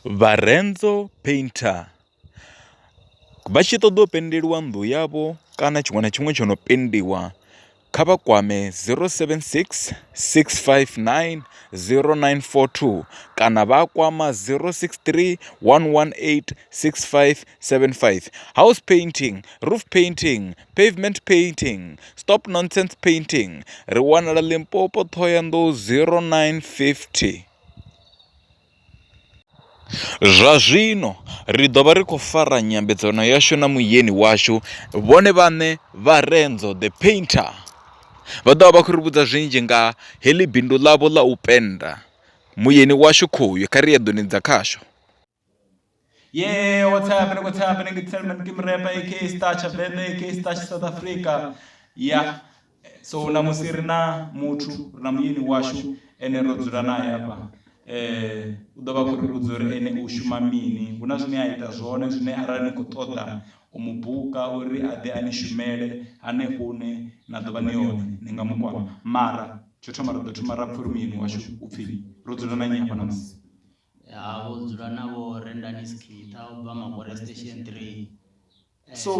Barenzo Painting vha tshi ṱoḓa u pendeliwa nnḓu yavho kana tshiṅwe na tshiṅwe tsho no pendiwa, kha vha kwame 076 659 0942 kana vha kwama 063 118 6575. House painting, roof painting, pavement painting, stop nonsense painting. Ri wanala Limpopo, Thohoyandou 0950. Zwa zwino ri ḓo vha ri khou fara nyambedzano yashu na muyeni washu vhone vhaṋe Barenzo the Painter. Vha ḓo vha vha khou ri vhudza zwinzhi nga heḽi bindu ḽavho ḽa u penda. Muyeni washu khoyu kha ri ya ḓoni dza khasho. Yeah, what's happening? It's Selman Kim Rapper, aka Star Chavenda, aka Star South Africa. Yeah. So namusi rina muthu na muyeni washu ene ro dzula naye hapa. U ḓo vha khou ri vhudza uri ene u shuma mini, huna zwine a ita zwone zwine arali ni khou ṱoḓa u mu buka uri a ḓe a ni shumele hanefho hune na ḓo vha ni hone ni nga mu kwama. Mara tsho thoma ri ḓo thoma ra pfha uri muyeni washu u pfhi ro dzula na nnyi hafha namusi. Ya vho dzula navho Rendani Skita u bva Makore Station 3. So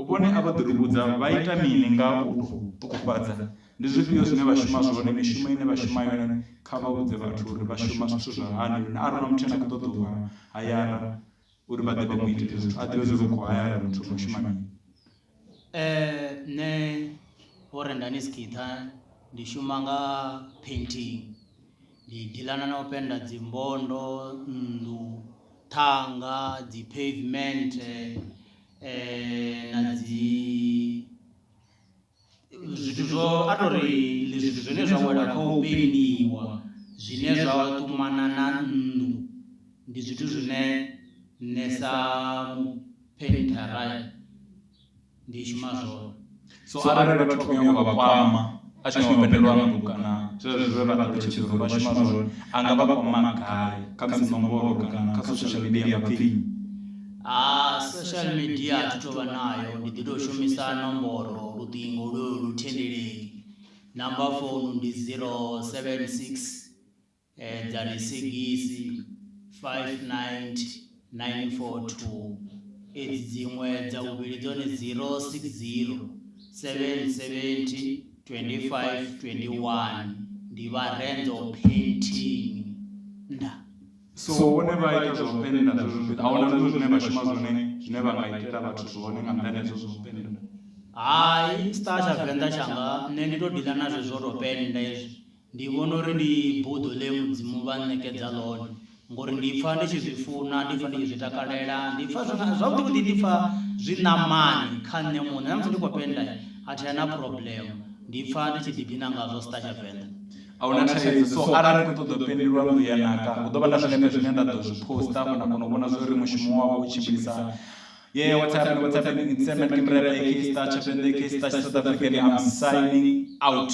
vhone a vha ḓo ri vhudza vha ita mini nga u ṱungufhadza, ndi zwifhio zwine vha shuma zwone, mishumo ine vha shuma yone, kha vha vhudze vhathu uri vha shuma zwithu zwa hani lune arali muthu ane a khou ṱoḓa u hayara uri vha ḓe vha mu itele zwithu a ḓivhe zwi khou hayara muthu no shuma mini. Nṋe vho Rendani Skita ndi shuma nga painting, ndi dilana na u penda dzimbondo, nnḓu, ṱhanga, dzi pavement na dzi zwithu zwo a tori zwithu zwine zwa wela kha u pendiwa zwine zwa ṱumana na nnḓu, ndi zwithu zwine nṋe sa paintera ndi shuma zwone. So arali vhathu vha khou vha kwama a tshi khou pendelwa nnḓu kana zwezwo zwe vha ṱalutshedza uri vha shuma zwone, a nga vha kwama gai kha musi nomboro kana kha social media vha pfhi? Social media a thi tou vha nayo, ndi ḓi tou shumisa nomboro luṱingo luthendeleki. Number phone ndi 076 36 590 942. Edzi dziṅwe dza vhuvhili dzone 060 770 25 21. Ndi Barenzo Painting. So vhone vha ita zwa u penda zwezwo zwithu, ahuna zwezwo zwine vha shuma zwone zwine vha nga itela vhathu zwone nga nḓani hezwo zwa u penda? Hayi, Star Tshavenḓa tshanga nṋe ndi tou dila na zwezwo ro penda hezwi. Ndi vhona uri ndi buḓo ḽe mudzimu vha ṋekedza ḽone, ngori ndi pfha ndi tshi zwi funa, ndi pfha ndi tshi zwi takalela, ndi pfha zwavhuḓi, ndi pfha zwi ṋamani kha nṋe muṋe. Na musi ndi khou penda a thi na problem, ndi pfha ndi tshi ḓiphina ngazwo Star Tshavenḓa. Ahuna thaidzo. So arali ni khou ṱoḓa u pendeliwa nnḓu ya naka, hu ḓo vha na zwinepe zwine nda ḓo zwi posta na kona u vhona zwa uri mushumo wavho u tshimbilisa. Yeah, what's happening? It's Selman Kim Rapper, aka Star Chavenda, aka Star South African. I'm signing out.